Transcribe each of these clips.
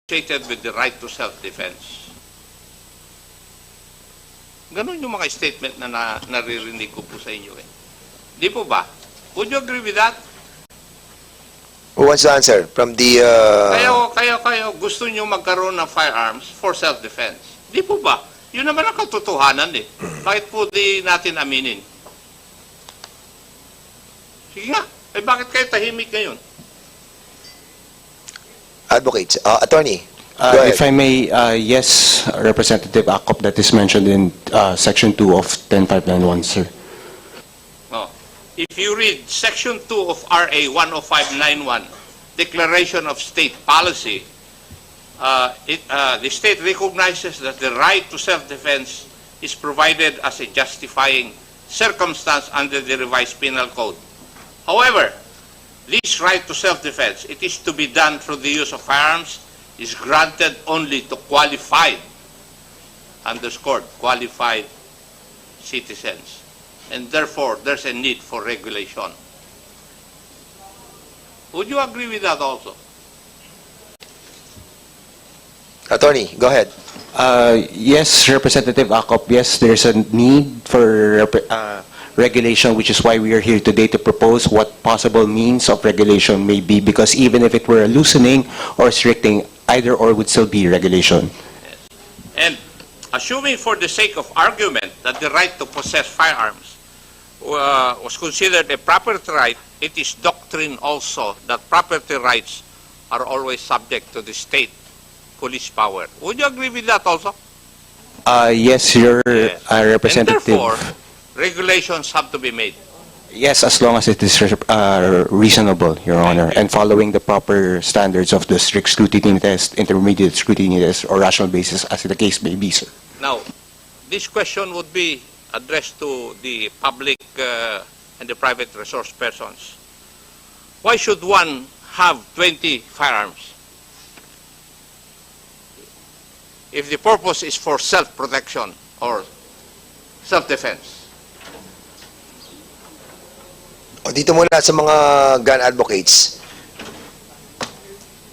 associated with the right to self-defense. Ganun yung mga statement na naririnig ko po sa inyo eh. Di po ba? Would you agree with that? Who wants to answer? From the... Kayo gusto nyo magkaroon ng firearms for self-defense. Di po ba? Yun naman ang katotohanan eh. Bakit po di natin aminin? Sige nga. Eh bakit kayo tahimik ngayon? Advocates. Attorney. Go ahead. If I may, yes, Representative Acop, that is mentioned in Section 2 of 10591, sir. Oh. If you read Section 2 of RA 10591, Declaration of State Policy, the state recognizes that the right to self-defense is provided as a justifying circumstance under the revised penal code. However, this right to self-defense, it is to be done through the use of firearms, is granted only to qualified, underscored, qualified citizens. And therefore, there's a need for regulation. Would you agree with that also? Attorney, go ahead. Yes, Representative Acop, yes, there's a need for regulation, which is why we are here today to propose what possible means of regulation may be, because even if it were a loosening or restricting, either or would still be regulation. Yes. And assuming for the sake of argument that the right to possess firearms was considered a property right, it is doctrine also that property rights are always subject to the state police power. Would you agree with that also? Yes, your Representative. And therefore, regulations have to be made. Yes, as long as it is reasonable, Your Honor, and following the proper standards of the strict scrutiny test, intermediate scrutiny test, or rational basis, as the case may be, sir. Now, this question would be addressed to the public and the private resource persons. Why should one have 20 firearms? If the purpose is for self-protection or self-defense. O, dito muna sa mga gun advocates.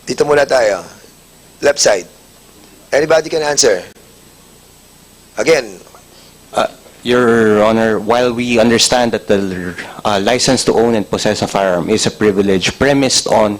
Dito muna tayo. Left side. Anybody can answer. Again. Your Honor, while we understand that the license to own and possess a firearm is a privilege premised on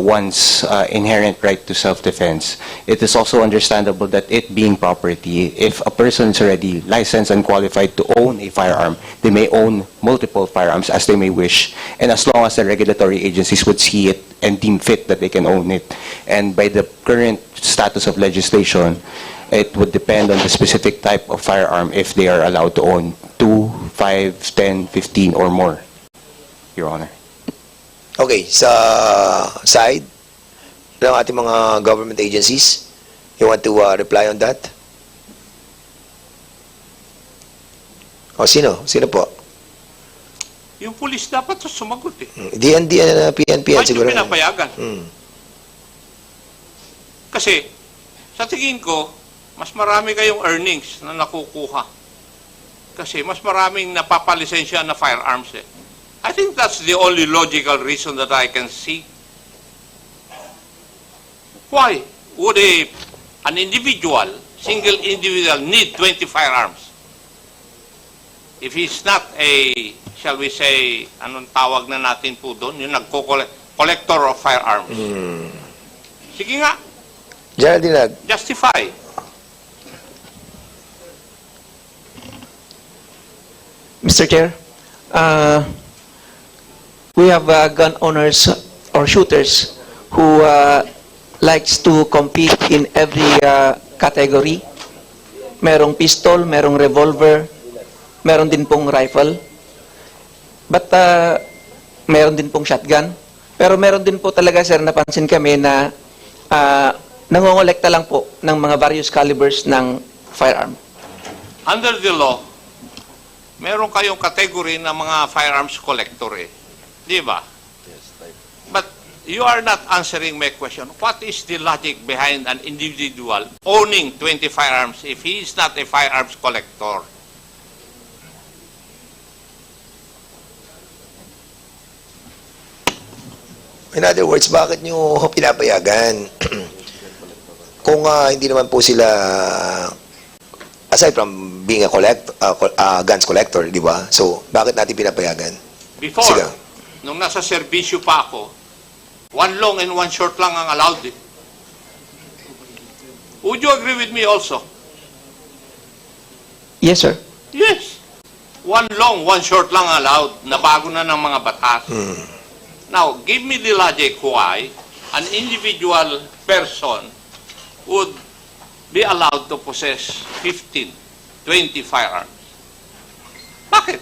one's inherent right to self-defense, it is also understandable that it being property, if a person is already licensed and qualified to own a firearm, they may own multiple firearms as they may wish, and as long as the regulatory agencies would see it and deem fit that they can own it. And by the current status of legislation, it would depend on the specific type of firearm if they are allowed to own 2, 5, 10, 15, or more, Your Honor. Okay, sa side ng ating mga government agencies, you want to reply on that? O, sino? Sino po? Yung pulis dapat sumagot eh. DND, PNP, Bakit siguro. yung pinapayagan? Kasi, sa tingin ko, mas marami kayong earnings na nakukuha. Kasi mas maraming napapalisensya na firearms eh. I think that's the only logical reason that I can see. Why would an individual, single individual, need 20 firearms? If he's not a, shall we say, anong tawag na natin po doon, yung collector of firearms. Sige nga, Geraldine, justify. Mr. Chair, we have gun owners or shooters who likes to compete in every category. Merong pistol, merong revolver, meron din pong rifle. But meron din pong shotgun. Pero meron din po talaga, sir, napansin kami na nangongolekta lang po ng mga various calibers ng firearm. Under the law, meron kayong category ng mga firearms collector eh. Di ba? But you are not answering my question. What is the logic behind an individual owning 20 firearms if he is not a firearms collector? in other words, bakit nyo pinapayagan? kung hindi naman po sila, aside from being a guns collector, di ba? So, bakit natin pinapayagan? Before, Sige. nung nasa serbisyo pa ako, one long and one short lang ang allowed eh. Would you agree with me also? Yes, sir. Yes. One long, one short lang allowed. Nabago na ng mga batas. Now, give me the logic why an individual person would be allowed to possess 15, 20 firearms. Bakit?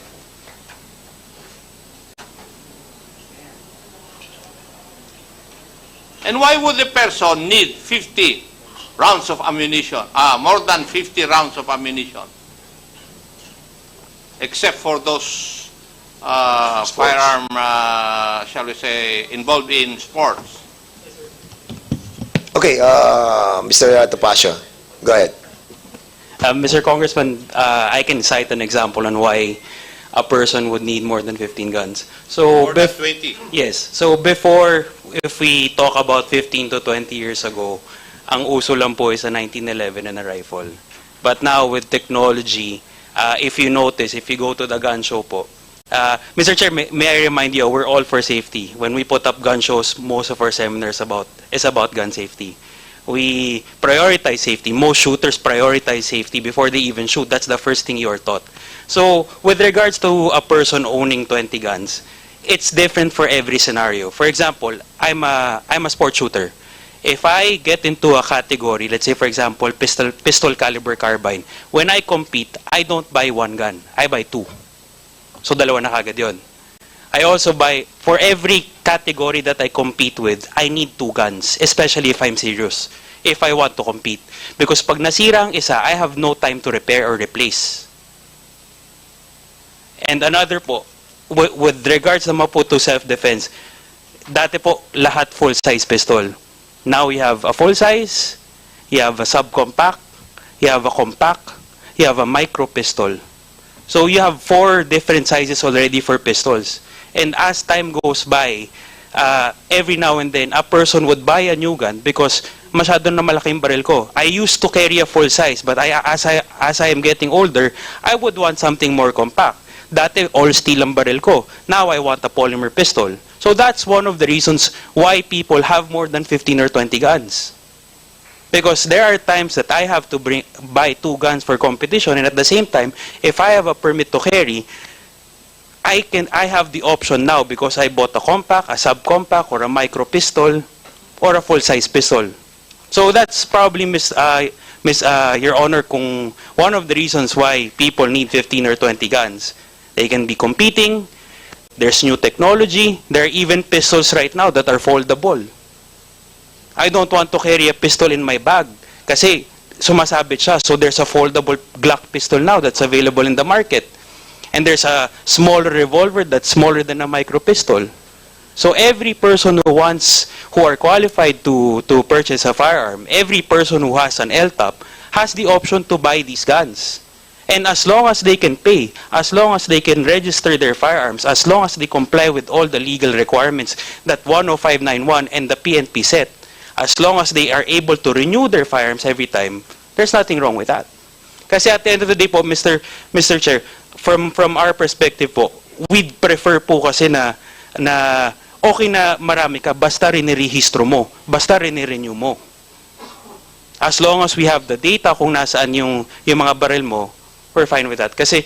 And why would the person need 50 rounds of ammunition, more than 50 rounds of ammunition? Except for those firearm, shall we say, involved in sports. Okay, Mr. Topacio, go ahead. Mr. Congressman, I can cite an example on why a person would need more than 15 guns. So, More than 20. yes. So before, if we talk about 15 to 20 years ago, ang uso lang po is a 1911 and a rifle. But now with technology, if you notice, if you go to the gun show po, Mr. Chair, may I remind you, we're all for safety. When we put up gun shows, most of our seminars is about gun safety. We prioritize safety. Most shooters prioritize safety before they even shoot. That's the first thing you are taught. So, with regards to a person owning 20 guns, it's different for every scenario. For example, I'm a sport shooter. If I get into a category, let's say for example, pistol caliber carbine, when I compete, I don't buy one gun. I buy two. So, dalawa na kagad yun. I also buy, for every category that I compete with, I need two guns, especially if I'm serious, if I want to compete. Because pag nasira ang isa, I have no time to repair or replace. And another po, with regards naman po to self-defense, dati po, lahat full-size pistol. Now we have a full-size, you have a subcompact, you have a compact, you have a micro pistol. So you have 4 different sizes already for pistols. And as time goes by, every now and then, a person would buy a new gun because masyado na malaking baril ko. I used to carry a full size, but as I am getting older, I would want something more compact. Dati, all steel ang baril ko. Now, I want a polymer pistol. So that's one of the reasons why people have more than 15 or 20 guns. Because there are times that I have to buy 2 guns for competition, and at the same time, if I have a permit to carry, I have the option now because I bought a compact, a subcompact, or a micro pistol, or a full-size pistol. So that's probably, Your Honor, kung one of the reasons why people need 15 or 20 guns. They can be competing, there's new technology, there are even pistols right now that are foldable. I don't want to carry a pistol in my bag kasi sumasabit siya. So there's a foldable Glock pistol now that's available in the market. And there's a smaller revolver that's smaller than a micro pistol. So every person who are qualified to purchase a firearm, every person who has an LTOP has the option to buy these guns. And as long as they can pay, as long as they can register their firearms, as long as they comply with all the legal requirements that 10591 and the PNP set, as long as they are able to renew their firearms every time, there's nothing wrong with that. Kasi at the end of the day po, Mr. Chair, from our perspective po, we'd prefer po kasi na okay na marami ka, basta rinirehistro mo, basta rini-renew mo. As long as we have the data kung nasaan yung mga baril mo, we're fine with that. Kasi,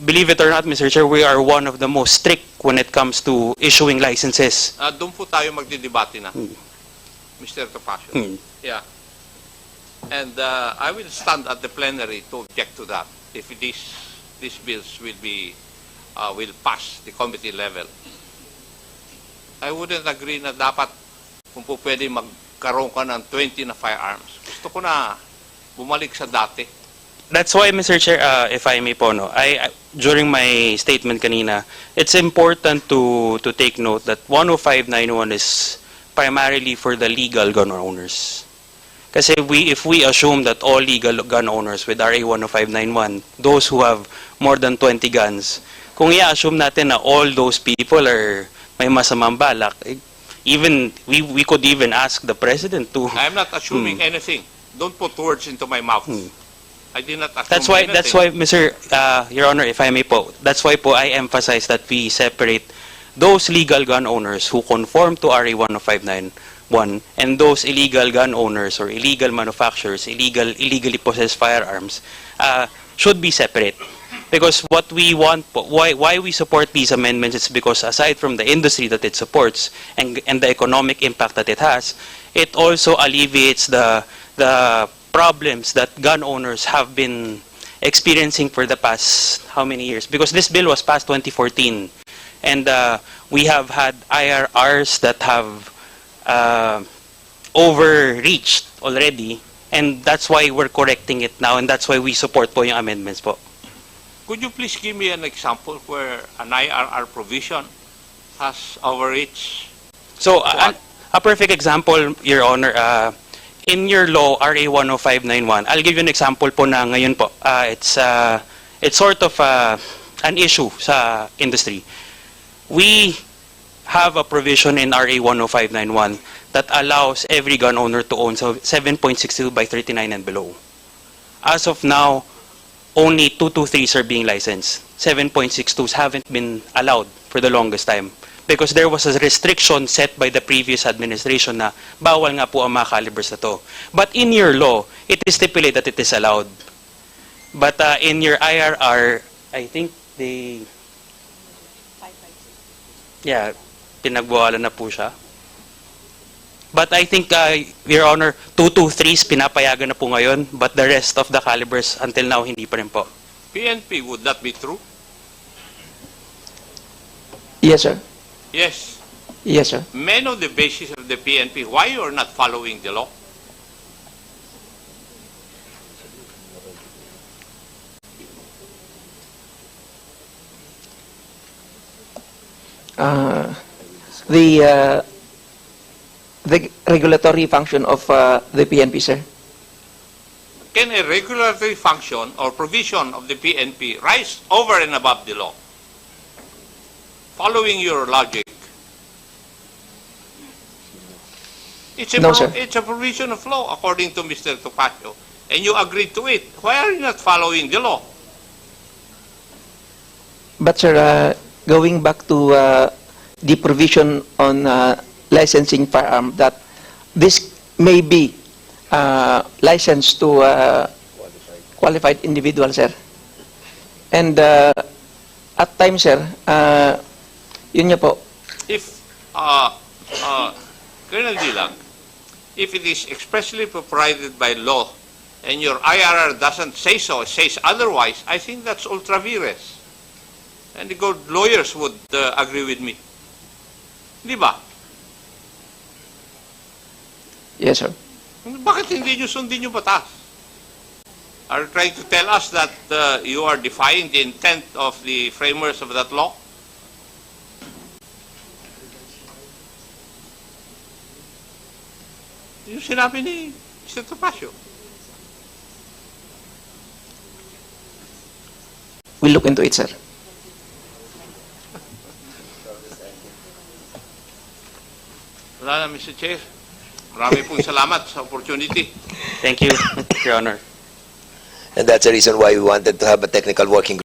believe it or not, Mr. Chair, we are one of the most strict when it comes to issuing licenses. Doon po tayo magdidebate na, Mr. Topacio. Yeah. And I will stand at the plenary to object to that if these bills will pass the committee level. I wouldn't agree na dapat kung po pwede magkaroon ka ng 20 na firearms. Gusto ko na bumalik sa dati. That's why, Mr. Chair, if I may po, no, during my statement kanina, it's important to take note that 10591 is primarily for the legal gun owners. Kasi if we assume that all legal gun owners with RA 10591, those who have more than 20 guns, kung i-assume natin na all those people are may masamang balak, even we could even ask the president to. I'm not assuming anything. Don't put words into my mouth. I did not assume That's why, anything. Mr. Your Honor, if I may po, that's why po I emphasize that we separate those legal gun owners who conform to RA 10591 and those illegal gun owners or illegal manufacturers, illegally possessed firearms, should be separate. Because what we want, why we support these amendments is because aside from the industry that it supports and the economic impact that it has, it also alleviates the problems that gun owners have been experiencing for the past how many years? Because this bill was passed 2014, and we have had IRRs that have overreached already, and that's why we're correcting it now, and that's why we support po yung amendments po. Could you please give me an example where an IRR provision has overreached? So, What? a perfect example, Your Honor, in your law, RA 10591, I'll give you an example po na ngayon po. It's sort of an issue sa industry. We have a provision in RA 10591 that allows every gun owner to own 7.62 by 39 and below. As of now, only 223s are being licensed. 7.62s haven't been allowed for the longest time because there was a restriction set by the previous administration na bawal nga po ang mga calibers na to. But in your law, it is stipulated that it is allowed. But in your IRR, I think they... Yeah, pinagbawalan na po siya. But I think, Your Honor, 223s pinapayagan na po ngayon, but the rest of the calibers until now hindi pa rin po. PNP, would that be true? Yes, sir. Yes. Yes, sir. May know the basis of the PNP, why you're not following the law? The regulatory function of the PNP, sir. Can a regulatory function or provision of the PNP rise over and above the law? Following your logic. No, sir. It's a provision of law, according to Mr. Topacio, and you agreed to it. Why are you not following the law? But, sir, going back to the provision on licensing firearm, that this may be licensed to qualified individual, sir. And at times, sir, yun nga po, If, Colonel Dilag, if it is expressly provided by law and your IRR doesn't say so, it says otherwise, I think that's ultra vires. And the good lawyers would agree with me. Di ba? yes, sir. Bakit hindi nyo sundin yung batas? Are you trying to tell us that you are defying the intent of the framers of that law? Yung sinabi ni Mr. Topacio. We'll look into it, sir. Wala na, Mr. Chair. Marami pong salamat sa opportunity. Thank you, Your Honor. And that's the reason why we wanted to have a technical working group